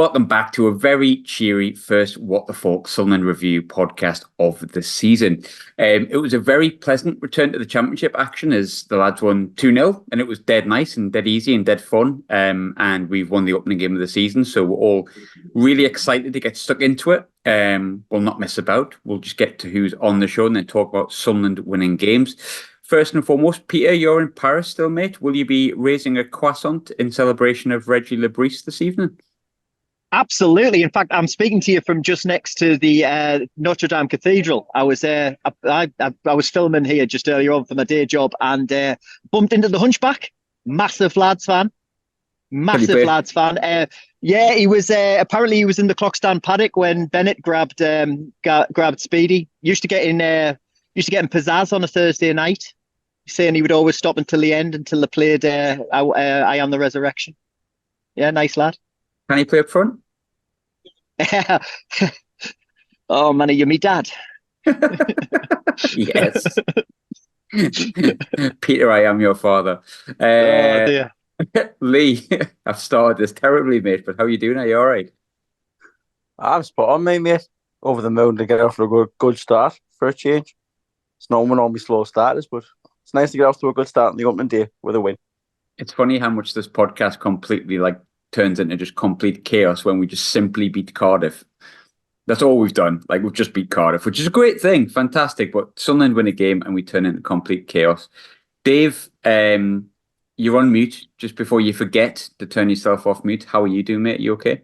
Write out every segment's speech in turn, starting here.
welcome back to a very cheery first What the Falk Sunderland review podcast of the season. It was a very pleasant return to the championship action as the lads won 2-0, and it was dead nice and dead easy and dead fun. And we've won the opening game of the season, so we're all really excited to get stuck into it. We'll not mess about. We'll just get to who's on the show and then talk about Sunderland winning games. First and foremost, Peter, you're in Paris still, mate. Will you be raising a croissant in celebration of Reggie this evening? Absolutely. In fact, I'm speaking to you from just next to the Notre Dame Cathedral. I was I was filming here just earlier on for my day job and bumped into the Hunchback. Massive lads fan. Yeah, he was apparently he was in the clock stand paddock when Bennett grabbed Speedy. Used to get in pizzazz on a Thursday night, saying he would always stop until the end until they played I Am the Resurrection. Yeah, nice lad. Can he play up front? Oh, man, are you me dad? Yes. Peter, I am your father. Oh, dear. Lee, I've started this terribly, mate, but how are you doing? Are you all right? I'm spot on, mate. Over the moon to get off to a good start for a change. It's normal on me slow starters, but it's nice to get off to a good start on the opening day with a win. It's funny how much this podcast completely turns into just complete chaos when we just simply beat Cardiff. That's all we've done. We've just beat Cardiff, which is a great thing. Fantastic. But Sunderland win a game and we turn into complete chaos. Dave, you're on mute just before you forget to turn yourself off mute. How are you doing, mate? Are you okay?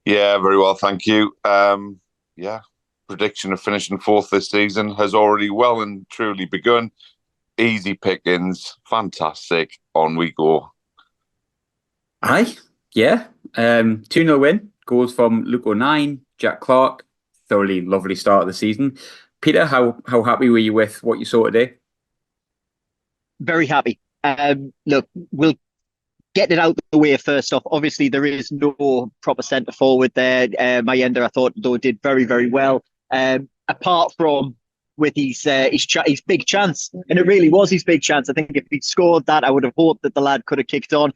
Yeah, very well, thank you. Prediction of finishing fourth this season has already well and truly begun. Easy pickings. Fantastic. On we go. Aye, yeah. 2-0 win. Goals from Luke O'Nien, Jack Clarke. Thoroughly lovely start of the season. Peter, how happy were you with what you saw today? Very happy. Look, we'll get it out the way first off. Obviously, there is no proper centre forward there. Mayenda, I thought, though, did very, very well. Apart from with his big chance, and it really was his big chance. I think if he'd scored that, I would have hoped that the lad could have kicked on.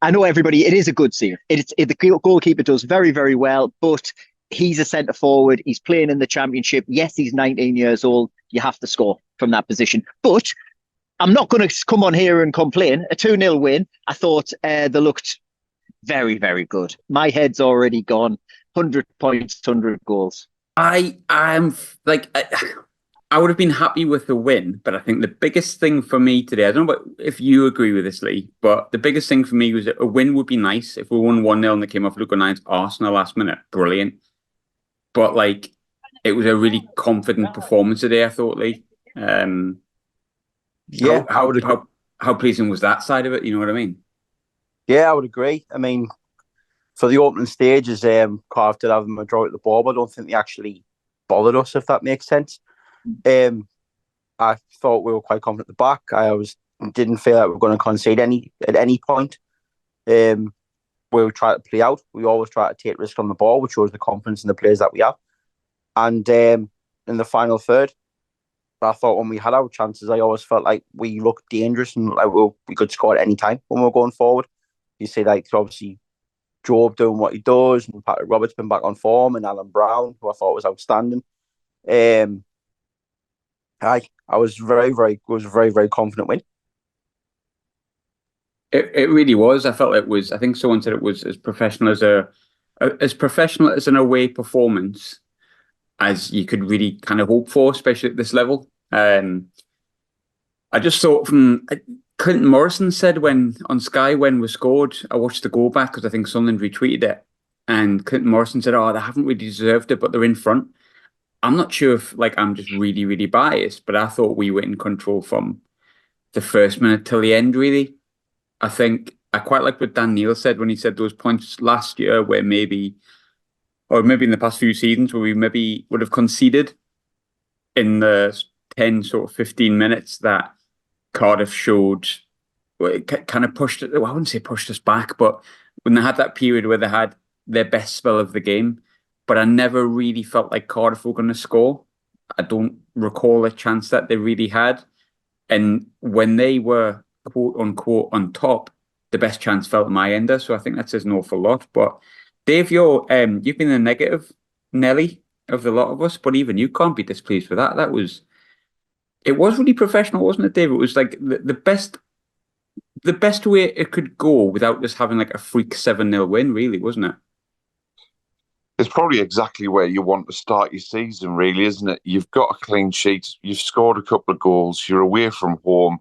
I know everybody, it is a good scene. The goalkeeper does very, very well, but he's a centre forward. He's playing in the Championship. Yes, he's 19 years old. You have to score from that position. But I'm not going to come on here and complain. A 2-0 win. I thought they looked very, very good. My head's already gone. 100 points, 100 goals. I would have been happy with the win, but I think the biggest thing for me today, I don't know if you agree with this, Lee, but the biggest thing for me was that a win would be nice. If we won 1-0 and they came off Luke O'Nien's arse in the last minute, brilliant. But it was a really confident performance today, I thought, Lee. How pleasing was that side of it? You know what I mean? Yeah, I would agree. I mean, for the opening stages, Cardiff did have the majority of the ball, but I don't think they actually bothered us, if that makes sense. I thought we were quite confident at the back. Didn't feel like we were going to concede at any point. We would try to play out. We always try to take risks on the ball, which shows the confidence in the players that we have. And in the final third, I thought when we had our chances, I always felt like we looked dangerous and we could score at any time when we were going forward. You see, obviously Job doing what he does, and Patrick Roberts been back on form, and Alan Brown, who I thought was outstanding. I was very, very confident win. It really was. I felt it was. I think someone said it was as professional as an away performance as you could really kind of hope for, especially at this level. I just thought from Clinton Morrison said on Sky when we scored, I watched the goal back because I think Sunderland retweeted it, and Clinton Morrison said, "Oh, they haven't really deserved it, but they're in front." I'm not sure if I'm just really, really biased, but I thought we were in control from the first minute till the end, really. I think I quite like what Dan Neil said when he said those points last year where maybe in the past few seasons where we maybe would have conceded in the 10 sort of 15 minutes that Cardiff showed, kind of pushed it. Well, I wouldn't say pushed us back, but when they had that period where they had their best spell of the game, but I never really felt like Cardiff were going to score. I don't recall a chance that they really had. And when they were, quote unquote, on top, the best chance felt at my ender. So I think that says an awful lot. But Dave, you've been the negative Nelly of the lot of us, but even you can't be displeased with that. It was really professional, wasn't it, Dave? It was like the best way it could go without just having like a freak 7-0 win, really, wasn't it? It's probably exactly where you want to start your season, really, isn't it? You've got a clean sheet, you've scored a couple of goals, you're away from home.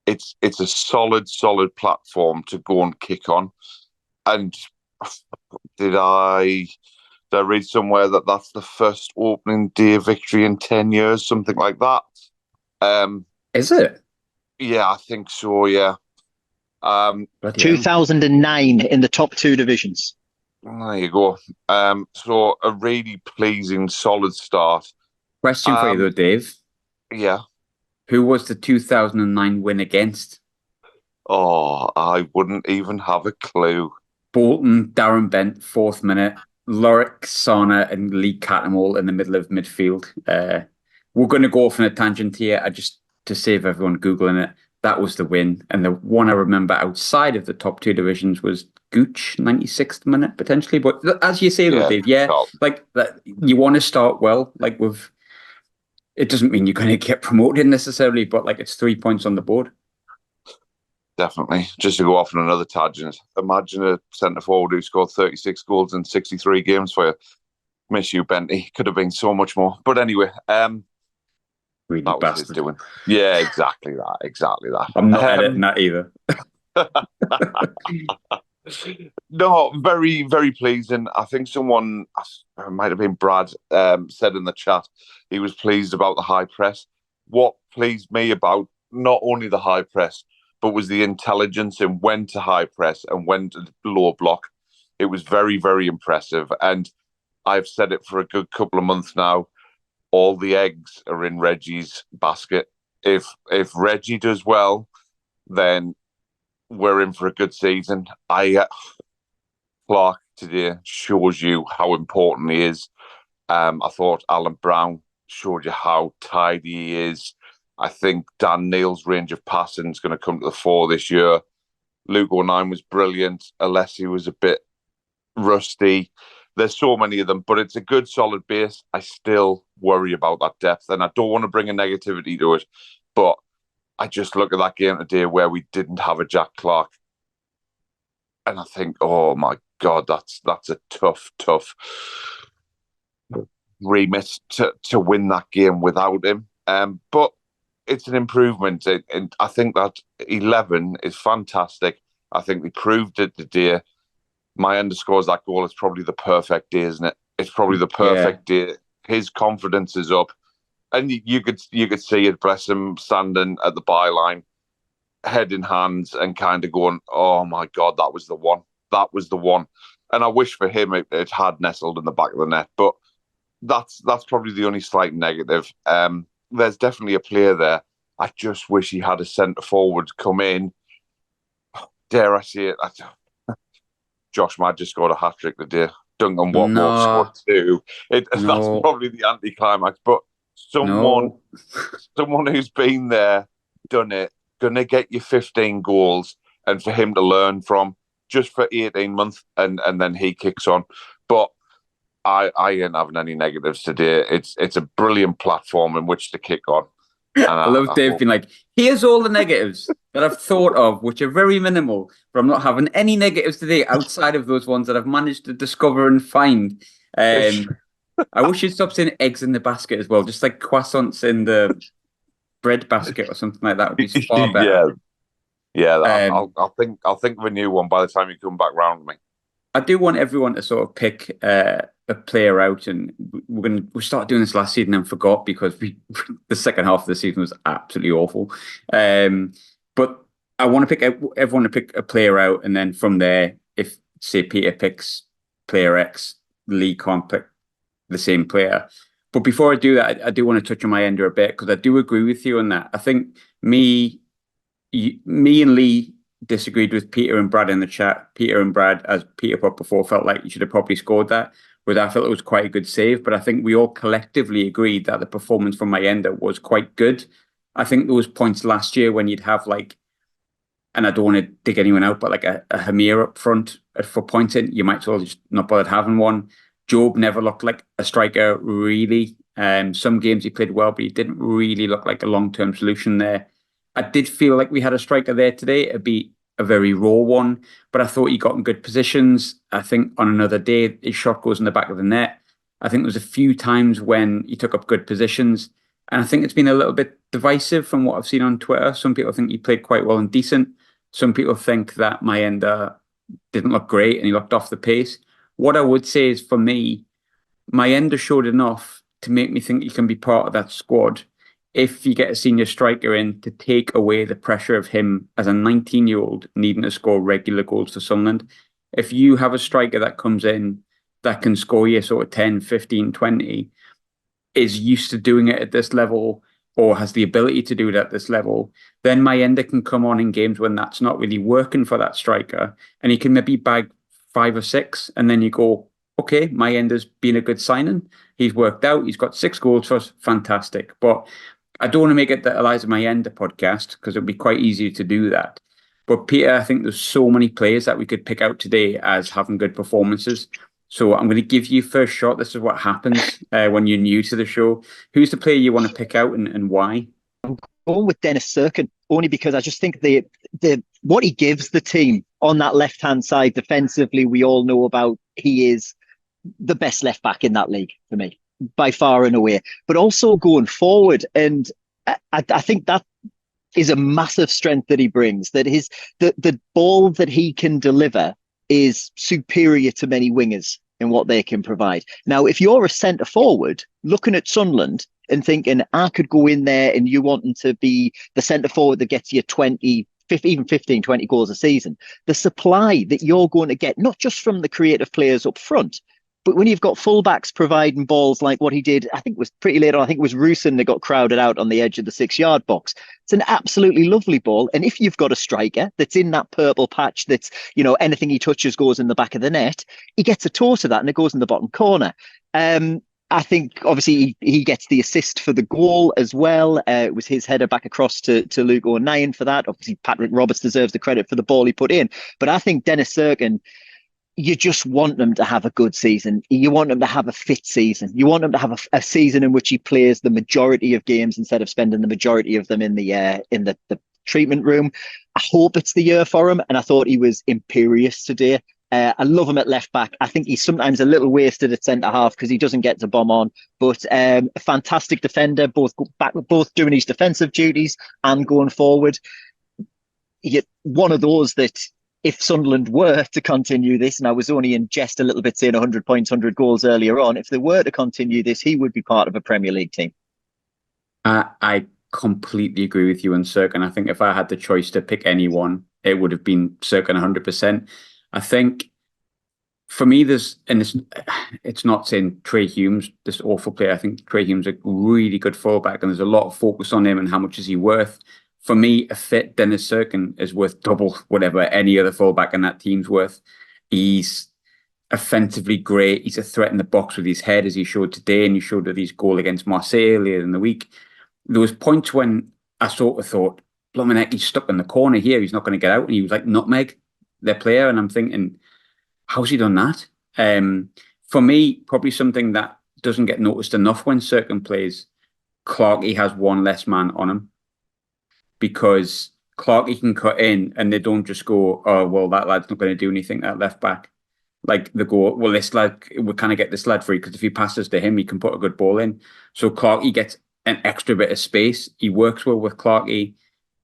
It's a solid platform to go and kick on. And did I read somewhere that that's the first opening day victory in 10 years, something like that? Is it? Yeah, I think so, yeah. 2009 in the top 2 divisions. There you go. So a really pleasing, solid start. Question for you though, Dave. Yeah. Who was the 2009 win against? Oh, I wouldn't even have a clue. Bolton, Darren Bent, 4th minute. Lyric, Sana, and Lee Cattermole all in the middle of midfield. We're going to go off on a tangent here. To save everyone Googling it, that was the win. And the one I remember outside of the top 2 divisions was Gooch, 96th minute, potentially. But as you say, though, Dave, like that, you want to start well. Like it doesn't mean you're going to get promoted necessarily, but like it's 3 points on the board. Definitely. Just to go off on another tangent, imagine a centre forward who scored 36 goals in 63 games for you. Miss you, Benty. Could have been so much more. But anyway, really that was bastard. his doing. Yeah, exactly that. I'm not editing that either. No, very, very pleasing. I think someone, it might have been Brad, said in the chat he was pleased about the high press. What pleased me about not only the high press, but was the intelligence in when to high press and when to low block. It was very, very impressive. And I've said it for a good couple of months now. All the eggs are in Reggie's basket. If Reggie does well, then we're in for a good season. Clarke today shows you how important he is. I thought Alan Brown showed you how tidy he is. I think Dan Neal's range of passing is going to come to the fore this year. Luke O'Nien was brilliant. Alessi was a bit rusty. There's so many of them, but it's a good, solid base. I still worry about that depth, and I don't want to bring a negativity to it, but I just look at that game today where we didn't have a Jack Clarke, and I think, oh my God, that's a tough remit to win that game without him. But it's an improvement, and I think that 11 is fantastic. I think we proved it today. My underscores that goal is probably the perfect day, isn't it? It's probably the perfect day. His confidence is up, and you could see it. Bless him, standing at the byline, head in hands, and kind of going, "Oh my God, that was the one. That was the one." And I wish for him it had nestled in the back of the net, but that's probably the only slight negative. There's definitely a player there. I just wish he had a centre forward come in. Dare I say it? Josh Matt just scored a hat-trick today. Duncan Watmore scored 2. That's probably the anticlimax. But someone who's been there, done it, going to get you 15 goals, and for him to learn from just for 18 months, and then he kicks on. But I ain't having any negatives today. It's a brilliant platform in which to kick on. I love Dave being like, here's all the negatives that I've thought of, which are very minimal, but I'm not having any negatives today outside of those ones that I've managed to discover and find. I wish you'd stop saying eggs in the basket as well, just like croissants in the bread basket or something like that would be far better. I'll think of a new one by the time you come back round with me. I do want everyone to sort of pick a player out, and we started doing this last season and forgot because the second half of the season was absolutely awful. But I want to pick everyone to pick a player out, and then from there, if say Peter picks player X, Lee can't pick the same player. But before I do that, I do want to touch on my ender a bit because I do agree with you on that. I think me and Lee disagreed with Peter and Brad in the chat. Peter and Brad, as Peter put before, felt like you should have probably scored that. Whereas I felt it was quite a good save. But I think we all collectively agreed that the performance from my ender was quite good. I think there was points last year when you'd have like and I don't want to dig anyone out, but like a Hamir up front for pointing, you might as well just not bother having one. Job never looked like a striker, really. Some games he played well, but he didn't really look like a long-term solution there. I did feel like we had a striker there today. It'd be a very raw one, but I thought he got in good positions. I think on another day, his shot goes in the back of the net. I think there was a few times when he took up good positions, and I think it's been a little bit divisive from what I've seen on Twitter. Some people think he played quite well and decent. Some people think that Mayenda didn't look great and he looked off the pace. What I would say is, for me, Mayenda showed enough to make me think he can be part of that squad if you get a senior striker in to take away the pressure of him as a 19-year-old needing to score regular goals for Sunderland. If you have a striker that comes in that can score you sort of 10, 15, 20, is used to doing it at this level or has the ability to do it at this level, then Mayenda can come on in games when that's not really working for that striker, and he can maybe bag 5 or 6, and then you go, okay, Mayenda's been a good signing. He's worked out. He's got 6 goals for us. Fantastic. But I don't want to make it the Eliza Mayenda podcast because it would be quite easy to do that. But Peter, I think there's so many players that we could pick out today as having good performances. So I'm going to give you first shot. This is what happens when you're new to the show. Who's the player you want to pick out and why? I'm going with Dennis Serkin, only because I just think the what he gives the team on that left-hand side defensively, we all know about. He is the best left back in that league for me, by far and away. But also going forward, and I think that is a massive strength that he brings. That the ball that he can deliver is superior to many wingers in what they can provide. Now, if you're a centre forward looking at Sunderland and thinking, I could go in there and you wanting to be the centre forward that gets you 20, even 15, 20 goals a season, the supply that you're going to get, not just from the creative players up front, but when you've got fullbacks providing balls like what he did, I think it was pretty late on, I think it was Rusin that got crowded out on the edge of the 6-yard box. It's an absolutely lovely ball. And if you've got a striker that's in that purple patch, that's, anything he touches goes in the back of the net, he gets a toe to that and it goes in the bottom corner. I think obviously he gets the assist for the goal as well. It was his header back across to Luke O'Nien for that. Obviously, Patrick Roberts deserves the credit for the ball he put in. But I think Dennis Serkin, you just want them to have a good season. You want them to have a fit season. You want them to have a season in which he plays the majority of games instead of spending the majority of them in the treatment room. I hope it's the year for him, and I thought he was imperious today. I love him at left back. I think he's sometimes a little wasted at centre half because he doesn't get to bomb on. But a fantastic defender, both doing his defensive duties and going forward. One of those that, if Sunderland were to continue this, and I was only in jest a little bit saying 100 points, 100 goals earlier on, if they were to continue this, he would be part of a Premier League team. I completely agree with you on Serkin. I think if I had the choice to pick anyone, it would have been Serkin 100%. I think for me, it's not saying Trey Hume's this awful player. I think Trey Hume's a really good fullback, and there's a lot of focus on him and how much is he worth. For me, a fit Dennis Serkin is worth double whatever any other fullback in that team's worth. He's offensively great. He's a threat in the box with his head, as he showed today, and he showed with his goal against Marseille earlier in the week. There was points when I sort of thought, blooming heck, he's stuck in the corner here. He's not going to get out. And he was like, nutmeg their player. And I'm thinking, how's he done that? For me, probably something that doesn't get noticed enough when Serkin plays, Clarke has one less man on him. Because Clarke can cut in and they don't just go, oh, well, that lad's not going to do anything at left back. Like they go, well, this lad, we kind of get this lad free because if he passes to him, he can put a good ball in. So Clarke gets an extra bit of space. He works well with Clarke.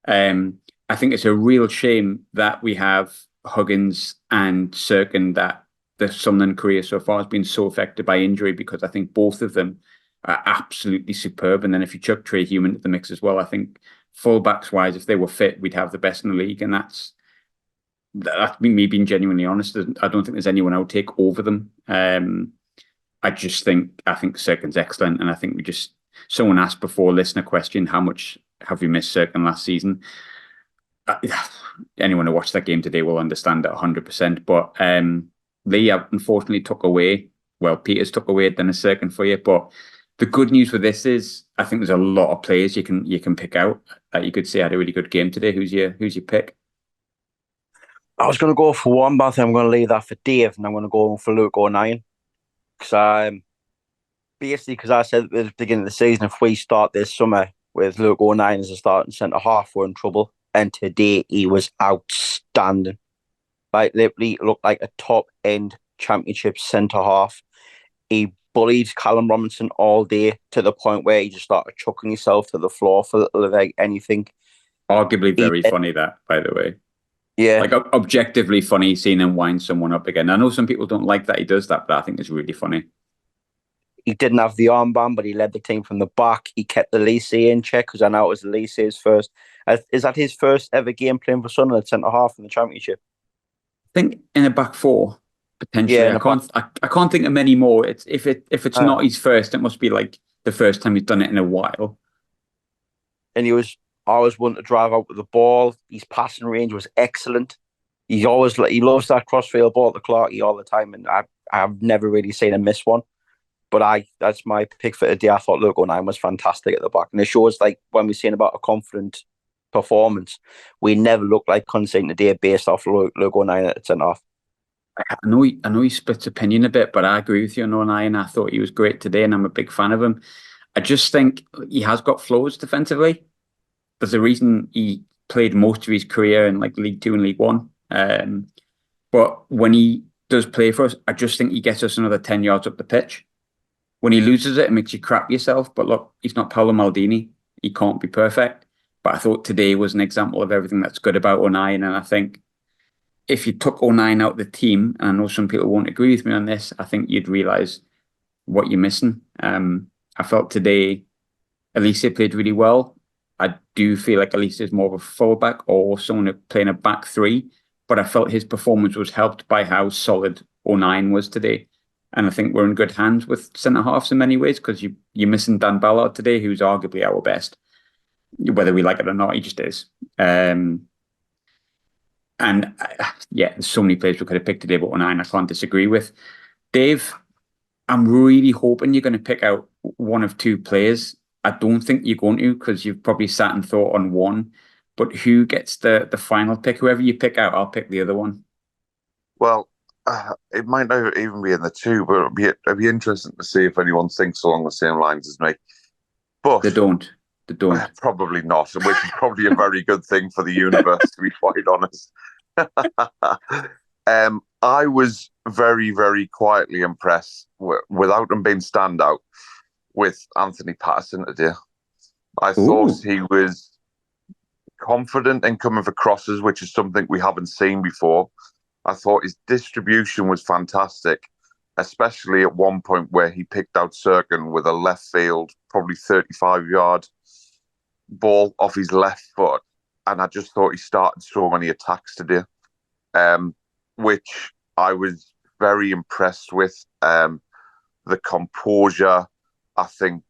I think it's a real shame that we have Huggins and Serkin, that the Sunderland career so far has been so affected by injury, because I think both of them are absolutely superb. And then if you chuck Trey Hume into the mix as well, I think fullbacks wise, if they were fit, we'd have the best in the league, and that's me being genuinely honest. I don't think there's anyone I would take over them. I think Serkin's excellent, and I think someone asked before, listener question, how much have we missed Serkin last season? Anyone who watched that game today will understand it 100%. But Lee unfortunately Peters took away Dennis Serkin for you, but the good news with this is I think there's a lot of players you can pick out that you could say had a really good game today. Who's your pick? I was going to go for one, but I think I'm going to leave that for Dave, and I'm going to go for Luke O'Nien because I said at the beginning of the season, if we start this summer with Luke O'Nien as a starting centre half, we're in trouble. And today he was outstanding. Like literally looked like a top end championship centre half. He bullied Callum Robinson all day to the point where he just started chucking himself to the floor for like anything. Arguably He, very funny, that, by the way. yeah, Like, objectively funny seeing him wind someone up again. I know some people don't like that he does that, but I think it's really funny. he didn't have the armband, but he led the team from the back. He kept the Lysee in check because I know it was Lysee's first. Is that his first ever game playing for Sunderland centre half in the championship? I think in a back four, Yeah, potentially. in I the back. can't I can't think of many more. It's if it's Uh, not his first, it must be like the first time he's done it in a while. and he was always one to drive out with the ball. His passing range was excellent. He loves that crossfield ball to Clarke all the time, and I've never really seen him miss one. But that's my pick for today. I thought Luke O'Nien was fantastic at the back, and it shows like when we're saying about a confident performance, we never looked like conceding today based off Luke O'Nien at centre half. I know he splits opinion a bit, but I agree with you on O'Nien. I thought he was great today, and I'm a big fan of him. I just think he has got flaws defensively. There's a reason he played most of his career in like League Two and League One. But when he does play for us, I just think he gets us another 10 yards up the pitch. When he loses it, it makes you crap yourself. But look, he's not Paolo Maldini. He can't be perfect. But I thought today was an example of everything that's good about O'Nien. And I think if you took O'Nien out of the team, and I know some people won't agree with me on this, I think you'd realise what you're missing. I felt today Elise played really well. I do feel like Elise is more of a fullback or someone playing a back three, but I felt his performance was helped by how solid O'Nien was today. And I think we're in good hands with centre halves in many ways because you're missing Dan Ballard today, who's arguably our best. Whether we like it or not, he just is. Yeah, there's so many players we could have picked today, but O'Nien I can't disagree with. Dave, I'm really hoping you're going to pick out one of two players. I don't think you're going to because you've probably sat and thought on one. But who gets the final pick? Whoever you pick out, I'll pick the other one. Well, it might not even be in the two, but it'd be interesting to see if anyone thinks along the same lines as me. But They don't. They don't. probably not, which is probably a very good thing for the universe, to be quite honest. I was very, very quietly impressed without him being standout with Anthony Patterson today. I thought he was confident in coming for crosses, which is something we haven't seen before. I thought his distribution was fantastic, especially at one point where he picked out Sirkin with a left field, probably 35-yard ball off his left foot. And I just thought he started so many attacks today, which I was very impressed with. The composure, I think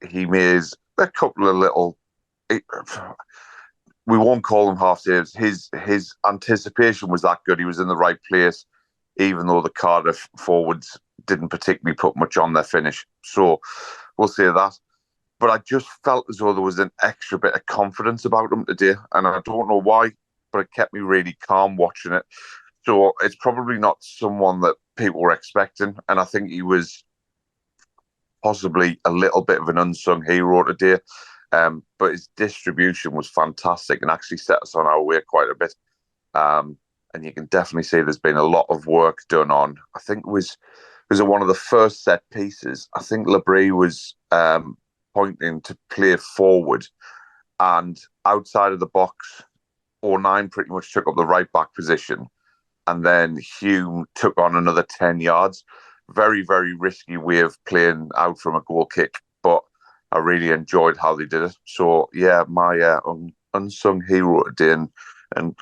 he made a couple of little... We won't call them half saves. His anticipation was that good. He was in the right place, even though the Cardiff forwards didn't particularly put much on their finish. So we'll say that. But I just felt as though there was an extra bit of confidence about him today. And I don't know why, but it kept me really calm watching it. So it's probably not someone that people were expecting. And I think he was possibly a little bit of an unsung hero today. But his distribution was fantastic and actually set us on our way quite a bit. And you can definitely see there's been a lot of work done on. I think it was one of the first set pieces. I think Labrie was pointing to play forward, and outside of the box, O'Nien pretty much took up the right back position, and then Hume took on another 10 yards. Very, very risky way of playing out from a goal kick, but I really enjoyed how they did it. So yeah, my unsung hero today, and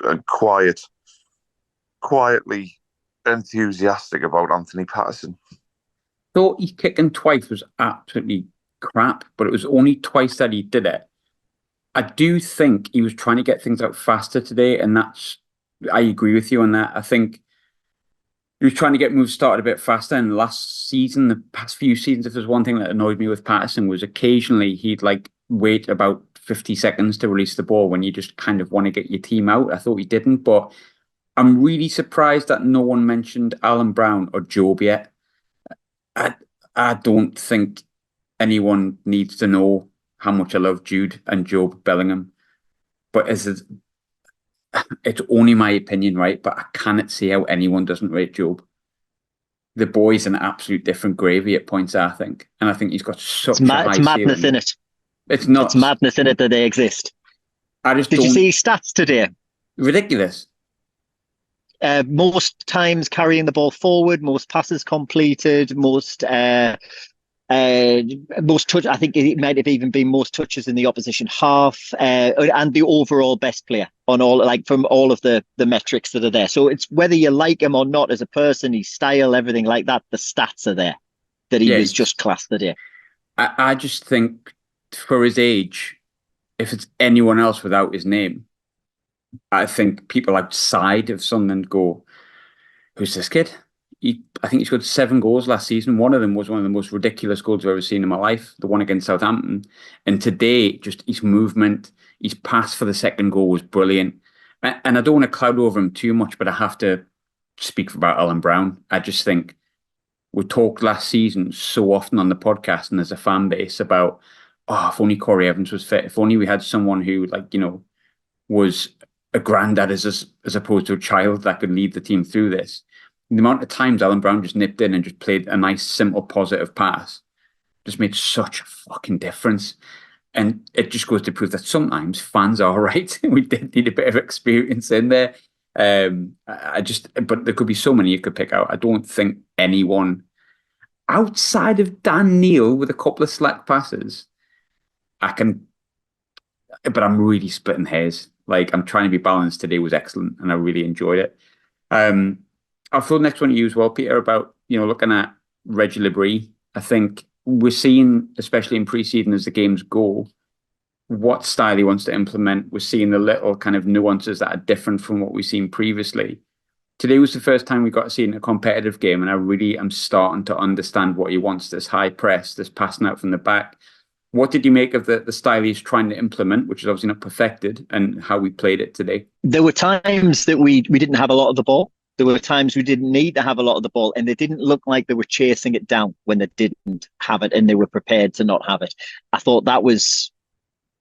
quietly enthusiastic about Anthony Patterson. Thought his kicking twice was absolutely crap, but it was only twice that he did it. I do think he was trying to get things out faster today, and I agree with you on that. I think he was trying to get moves started a bit faster. And last season, the past few seasons, if there's one thing that annoyed me with Patterson was occasionally he'd like wait about 50 seconds to release the ball when you just kind of want to get your team out. I thought he didn't, but I'm really surprised that no one mentioned Alan Brown or Job yet. I I don't think anyone needs to know how much I love Jude and Job Bellingham. But it's only my opinion, right? But I cannot see how anyone doesn't rate Job. The boy's an absolute different gravy at points, I think. And I think he's got such a It's high madness ceiling. in it. It's It's nuts. madness in it that they exist. I just Did you don't. see his stats today? Ridiculous. Most times carrying the ball forward, most passes completed, most touch. I think it might have even been most touches in the opposition half, and the overall best player on all, like from all of the metrics that are there. So it's whether you like him or not as a person, his style, everything like that. The stats are there. That he Yeah, was just class today. I just think for his age, if it's anyone else without his name, I think people outside of Sunderland go, who's this kid? I think he scored 7 goals last season. One of them was one of the most ridiculous goals I've ever seen in my life, the one against Southampton. And today, just his movement, his pass for the second goal was brilliant. And I don't want to cloud over him too much, but I have to speak about Alan Brown. I just think we talked last season so often on the podcast and as a fan base about, oh, if only Corey Evans was fit, if only we had someone who, like, was a granddad as opposed to a child that could lead the team through this. The amount of times Alan Brown just nipped in and just played a nice, simple, positive pass just made such a fucking difference. And it just goes to prove that sometimes fans are right. We did need a bit of experience in there. But there could be so many you could pick out. I don't think anyone outside of Dan Neil with a couple of slack passes, but I'm really splitting hairs. Like, I'm trying to be balanced. Today was excellent and I really enjoyed it. I'll throw the next one to you as well, Peter, about, looking at Reggie. I think we're seeing, especially in pre-season as the games go, what style he wants to implement. We're seeing the little kind of nuances that are different from what we've seen previously. Today was the first time we got to see it in a competitive game, and I really am starting to understand what he wants, this high press, this passing out from the back. What did you make of the style he's trying to implement, which is obviously not perfected, and how we played it today? There were times that we didn't have a lot of the ball. There were times we didn't need to have a lot of the ball, and they didn't look like they were chasing it down when they didn't have it and they were prepared to not have it. I thought that was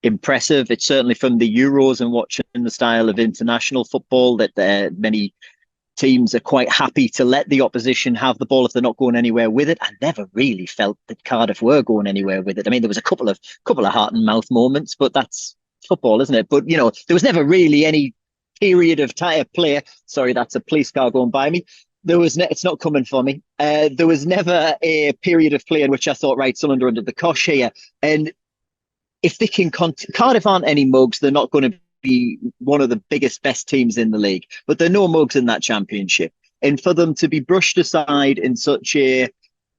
impressive. It's certainly from the Euros and watching the style of international football that many teams are quite happy to let the opposition have the ball if they're not going anywhere with it. I never really felt that Cardiff were going anywhere with it. I mean, there was a couple of heart and mouth moments, but that's football, isn't it? But there was never really any period of play. Sorry, that's a police car going by me. It's not coming for me. There was never a period of play in which I thought, right, Sunderland are under the cosh here. And if they can, Cardiff aren't any mugs. They're not going to be one of the biggest, best teams in the league, but they're no mugs in that championship. And for them to be brushed aside in such a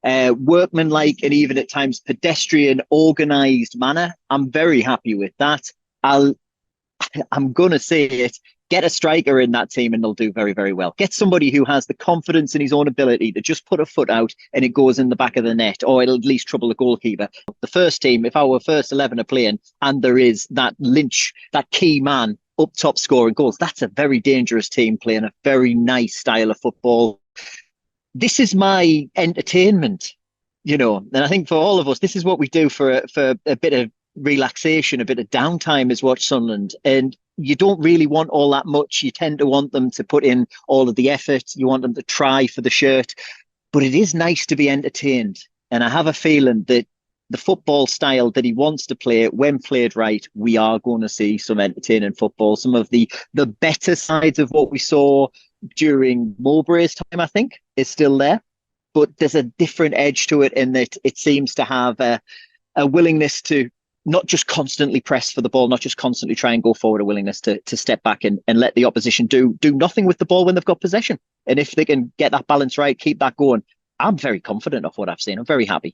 workmanlike and even at times pedestrian, organised manner, I'm very happy with that. I'm going to say it. Get a striker in that team and they'll do very, very well. Get somebody who has the confidence in his own ability to just put a foot out and it goes in the back of the net, or it'll at least trouble the goalkeeper. The first team, if our first 11 are playing and there is that Lynch, that key man up top scoring goals, that's a very dangerous team playing a very nice style of football. This is my entertainment, and I think for all of us, this is what we do for a bit of relaxation, a bit of downtime is watch Sunderland. And you don't really want all that much. You tend to want them to put in all of the effort. You want them to try for the shirt. But it is nice to be entertained. And I have a feeling that the football style that he wants to play, when played right, we are going to see some entertaining football. Some of the better sides of what we saw during Mowbray's time, I think, is still there. But there's a different edge to it in that it seems to have a willingness to not just constantly press for the ball, not just constantly try and go forward, a willingness to step back and let the opposition do nothing with the ball when they've got possession. And if they can get that balance right, keep that going, I'm very confident of what I've seen. I'm very happy.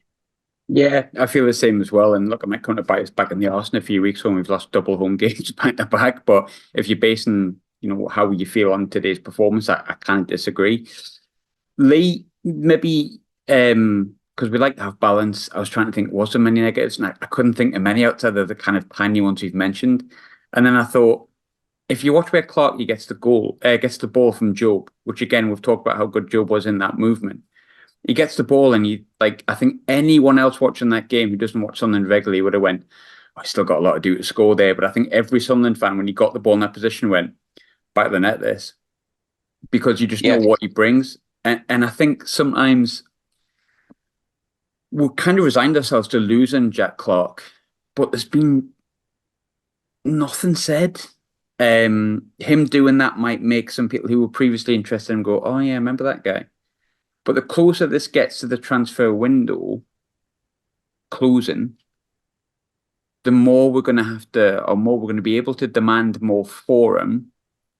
Yeah, I feel the same as well. And look, I might come to bite us back in the arse in a few weeks when we've lost double home games back to back. But if you're basing, how you feel on today's performance, I can't disagree. Lee, maybe because we like to have balance. I was trying to think, was there many negatives? And I couldn't think of many outside of the kind of tiny ones we've mentioned. And then I thought, if you watch where Clarke gets gets the ball from Job, which again we've talked about how good Job was in that movement. He gets the ball and I think anyone else watching that game who doesn't watch Sunderland regularly would have went, oh, I still got a lot to do to score there. But I think every Sunderland fan, when he got the ball in that position, went, back of the net this. Because you just know what he brings. And I think sometimes we've kind of resigned ourselves to losing Jack Clarke, but there's been nothing said. Him doing that might make some people who were previously interested in him go, oh yeah, remember that guy? But the closer this gets to the transfer window closing, the more we're going to have to, or more we're going to be able to demand more for him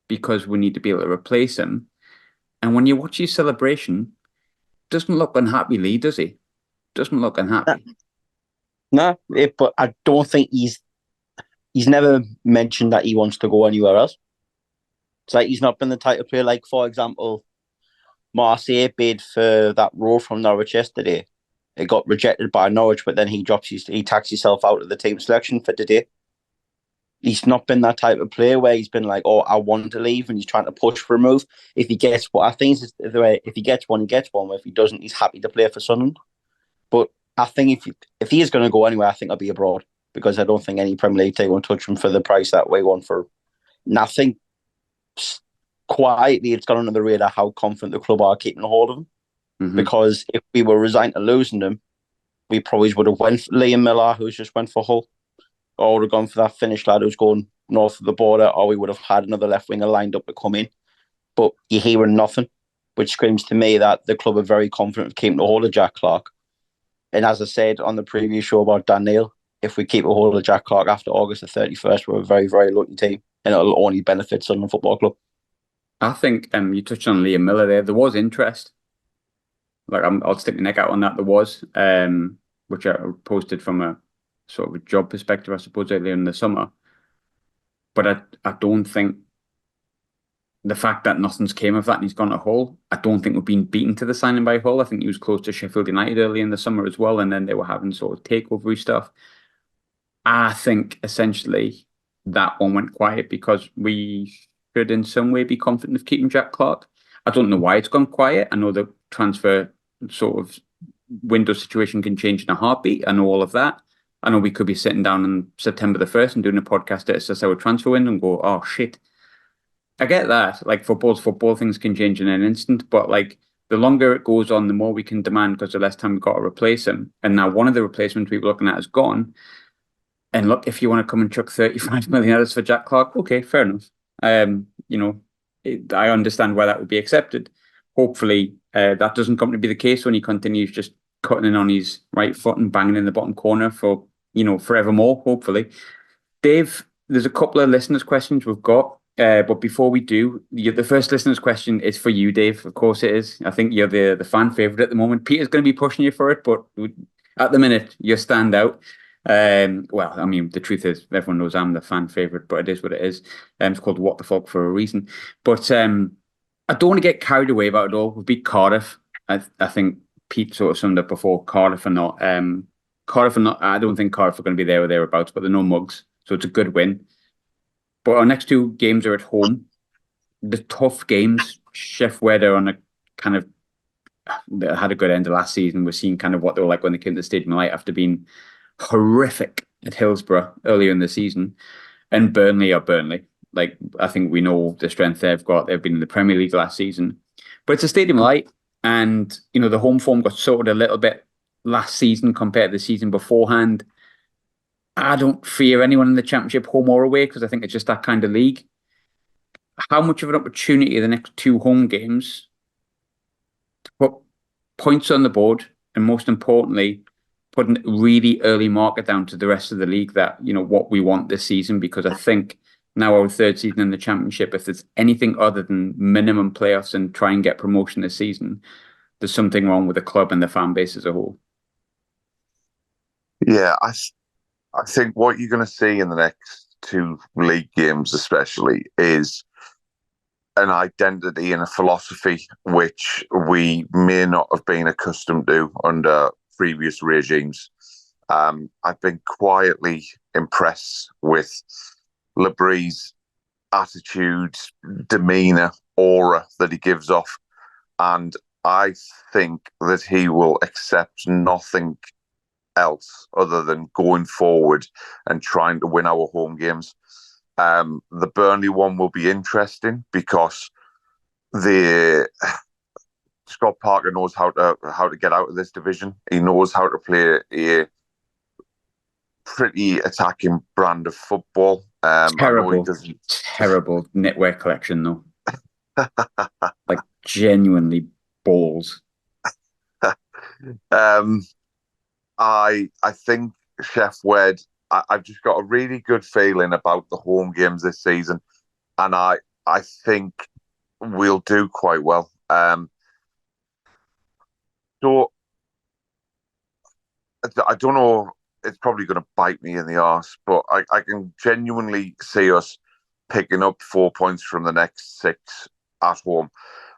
because we need to be able to replace him. And when you watch his celebration, doesn't look unhappy, Lee, does he? Doesn't look unhappy. No, but I don't think he's never mentioned that he wants to go anywhere else. It's like he's not been the type of player, like, for example, Marseille bid for that role from Norwich yesterday. It got rejected by Norwich, but then he taxed himself out of the team selection for today. He's not been that type of player where he's been like, oh, I want to leave, and he's trying to push for a move. If he gets what I think is the way, if he gets one, he gets one. If he doesn't, he's happy to play for Sunderland. But I think if he is going to go anywhere, I think I'll be abroad, because I don't think any Premier League team will touch him for the price that we want for. And I think quietly it's gone under the radar how confident the club are keeping a hold of him. Mm-hmm. Because if we were resigned to losing him, we probably would have went for Liam Miller, who's just went for Hull, or would have gone for that Finnish lad who's going north of the border, or we would have had another left winger lined up to come in. But you're hearing nothing, which screams to me that the club are very confident of keeping a hold of Jack Clarke. And as I said on the previous show about Dan Neil, if we keep a hold of Jack Clarke after August the 31st, we're a very, very lucky team, and it'll only benefit Sunderland Football Club. I think you touched on Liam Miller there. There was interest. Like I'll stick my neck out on that. There was, which I posted from a sort of a job perspective, I suppose, earlier in the summer. But I don't think the fact that nothing's came of that and he's gone to Hull, I don't think we've been beaten to the signing by Hull. I think he was close to Sheffield United early in the summer as well, and then they were having sort of takeover stuff. I think essentially that one went quiet because we should in some way be confident of keeping Jack Clarke. I don't know why it's gone quiet. I know the transfer sort of window situation can change in a heartbeat. I know all of that. I know we could be sitting down on September the 1st and doing a podcast to assess our transfer window and go, oh shit. I get that. Like football things can change in an instant, but like the longer it goes on, the more we can demand because the less time we've got to replace him. And now one of the replacements we were looking at is gone. And look, if you want to come and chuck 35 million at us for Jack Clarke, okay, fair enough. I understand why that would be accepted. Hopefully, that doesn't come to be the case when he continues just cutting in on his right foot and banging in the bottom corner for, forevermore, hopefully. Dave, there's a couple of listeners' questions we've got. But before we do, the first listener's question is for you, Dave. Of course it is. I think you're the fan favourite at the moment. Peter's going to be pushing you for it, but at the minute, you're standout. Well, I mean, the truth is, everyone knows I'm the fan favourite, but it is what it is. It's called What the Falk for a reason. But I don't want to get carried away about it all. We beat Cardiff. I think Pete sort of summed up before, Cardiff are not. I don't think Cardiff are going to be there or thereabouts, but they're no mugs. So it's a good win. But our next two games are at home. The tough games, Chef Weather on a kind of, they had a good end of last season. We're seeing kind of what they were like when they came to the Stadium of Light after being horrific at Hillsborough earlier in the season. And Burnley are Burnley. Like, I think we know the strength they've got. They've been in the Premier League last season. But it's a Stadium of Light. And, the home form got sorted a little bit last season compared to the season beforehand. I don't fear anyone in the Championship, home or away, because I think it's just that kind of league. How much of an opportunity are the next two home games to put points on the board, and most importantly, put a really early marker down to the rest of the league that, what we want this season? Because I think now our third season in the Championship, if there's anything other than minimum playoffs and try and get promotion this season, there's something wrong with the club and the fan base as a whole. Yeah, I think what you're going to see in the next two league games especially is an identity and a philosophy which we may not have been accustomed to under previous regimes. I've been quietly impressed with Labry's attitude, demeanour, aura that he gives off. And I think that he will accept nothing else other than going forward and trying to win our home games. The Burnley one will be interesting because the Scott Parker knows how to get out of this division. He knows how to play a pretty attacking brand of football. Terrible knitwear collection though. Like genuinely balls. I think Chef Wed. I've just got a really good feeling about the home games this season, and I think we'll do quite well. So I don't know. It's probably going to bite me in the arse, but I can genuinely see us picking up 4 points from the next 6 at home.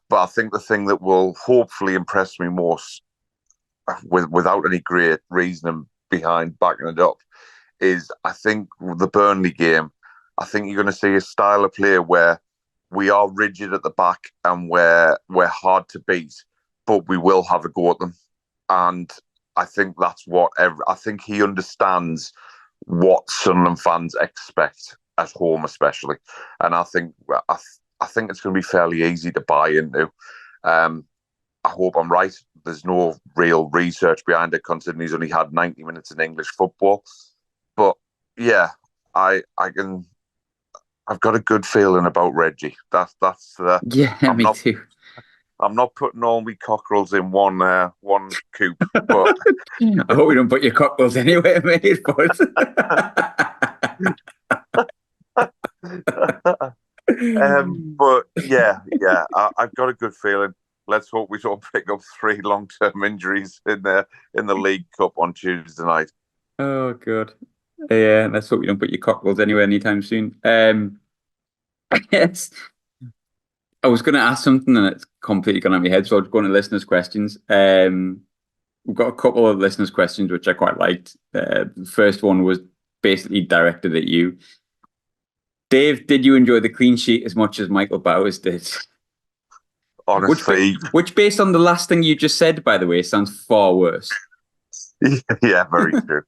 But I think the thing that will hopefully impress me most, without any great reasoning behind backing it up, is I think the Burnley game, I think you're going to see a style of play where we are rigid at the back and we're hard to beat, but we will have a go at them. And I think that's what I think he understands what Sunderland fans expect at home, especially. And I think it's going to be fairly easy to buy into. I hope I'm right. There's no real research behind it, considering he's only had 90 minutes in English football. But yeah, I've got a good feeling about Reggie. That's yeah, me too. I'm not putting all my cockerels in one coop, but I hope you don't put your cockerels anywhere, mate. But but yeah, I've got a good feeling. Let's hope we don't pick up 3 long-term injuries in the League Cup on Tuesday night. Oh god, yeah. Let's hope you don't put your cockerels anywhere anytime soon. Yes. I was going to ask something and it's completely gone out of my head, so I'll go on to listeners' questions. We've got a couple of listeners' questions which I quite liked. The first one was basically directed at you. Dave, did you enjoy the clean sheet as much as Michael Bowers did? Honestly, which based on the last thing you just said, by the way, sounds far worse. Yeah, very true.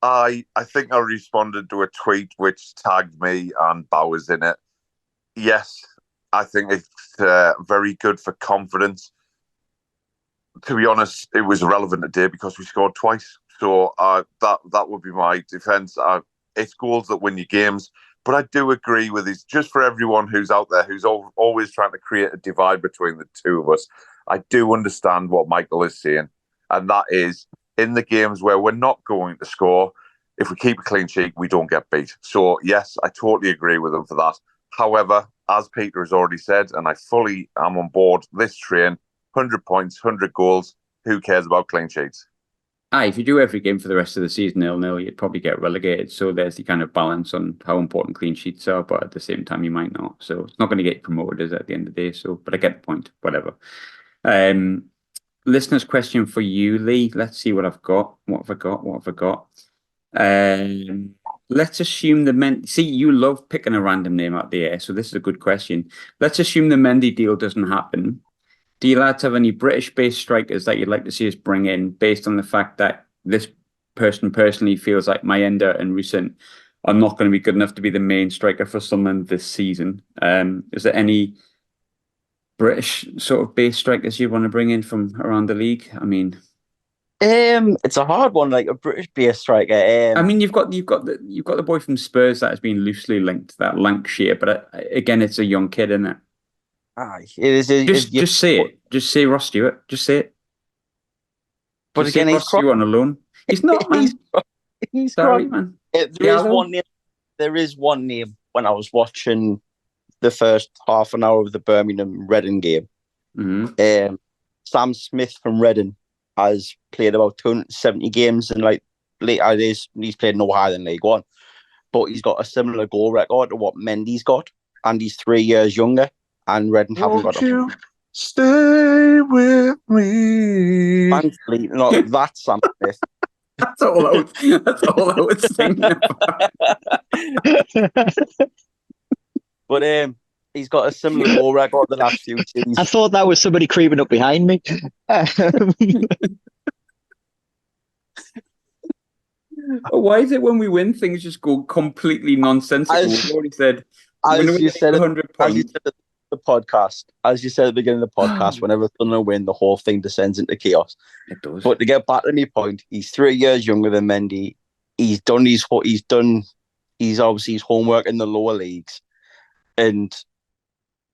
I think I responded to a tweet which tagged me and Bowers in it. Yes, I think it's very good for confidence. To be honest, it was irrelevant today because we scored twice. So that would be my defence. It's goals that win you games. But I do agree with this. Just for everyone who's out there who's always trying to create a divide between the two of us, I do understand what Michael is saying. And that is, in the games where we're not going to score, if we keep a clean sheet, we don't get beat. So, yes, I totally agree with him for that. However, as Peter has already said, and I fully am on board this train, 100 points, 100 goals, who cares about clean sheets? If you do every game for the rest of the season 0-0, you'd probably get relegated. So there's the kind of balance on how important clean sheets are, but at the same time, you might not. So it's not going to get promoted, is it, at the end of the day? So, but I get the point, whatever. Listener's question for you, Lee. Let's see what I've got. What have I got? Let's assume see, you love picking a random name out of the air, so this is a good question. Let's assume the Mendy deal doesn't happen. Do you lads have any British-based strikers that you'd like to see us bring in based on the fact that this person personally feels like Mayenda and Rusin are not going to be good enough to be the main striker for Sunderland this season? Is there any British sort of base strikers you want to bring in from around the league? I mean, it's a hard one, like a British base striker. I mean, you've got the boy from Spurs that has been loosely linked to that Lancashire, but again, it's a young kid, isn't it? It is. Just say it. Just say Ross Stewart. Just say it. But just again, say Ross Stewart on a loan. He's not, man. He's sorry, man. There is one name when I was watching the first half an hour of the Birmingham Reading game. Mm-hmm. Sam Smith from Reading has played about 270 games and he's played no higher than League One, but he's got a similar goal record to what Mendy's got, and he's 3 years younger. And Reading haven't got you stay with me? Thankfully, not that Sam Smith. That's all I was thinking about. But he's got a similar goal record the last few I seasons. thought that was somebody creeping up behind me. Why is it when we win, things just go completely nonsensical? We've already said we're As winning you said, 100 as you points. said at the podcast, as you said at the beginning of the podcast, whenever Sunderland win, the whole thing descends into chaos. It does. But to get back to my point, he's 3 years younger than Mendy. He's obviously his homework in the lower leagues, and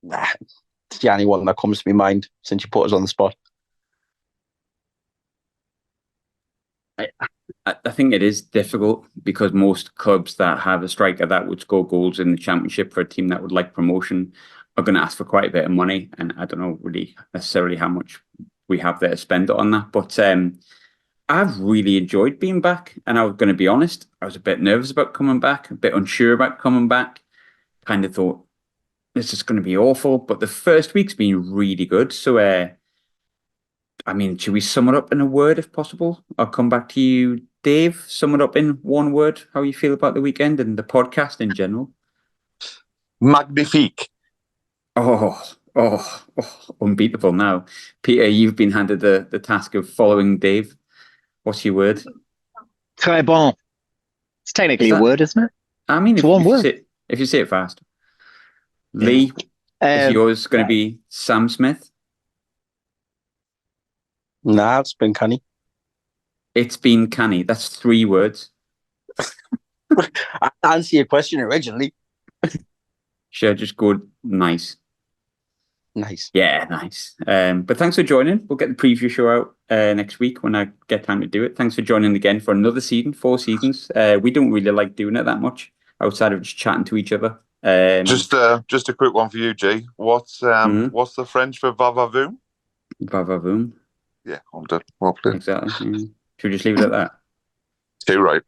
it's the only one that comes to my mind since you put us on the spot. I think it is difficult because most clubs that have a striker that would score goals in the Championship for a team that would like promotion are going to ask for quite a bit of money, and I don't know really necessarily how much we have there to spend on that. But I've really enjoyed being back, and I was going to be honest, I was a bit nervous about coming back, a bit unsure about coming back. Kind of thought this is going to be awful, but the first week's been really good. So, I mean, should we sum it up in a word if possible? I'll come back to you, Dave. Sum it up in one word. How you feel about the weekend and the podcast in general? Magnifique. Oh, unbeatable now. Peter, you've been handed the task of following Dave. What's your word? Très bon. It's technically a word, isn't it? I mean, it's one word. If you say it fast. Lee, is yours going to be Sam Smith? Nah, it's been canny. It's been canny. That's 3 words. I answered your question originally. Sure, just go nice. Nice. Yeah, nice. But thanks for joining. We'll get the preview show out next week when I get time to do it. Thanks for joining again for another season, 4 seasons. We don't really like doing it that much outside of just chatting to each other. Just a quick one for you, G. What's the French for va-va-voom? Va-va-voom. Yeah, I'm done. Well played. Exactly. Should we just leave it at that? Too right.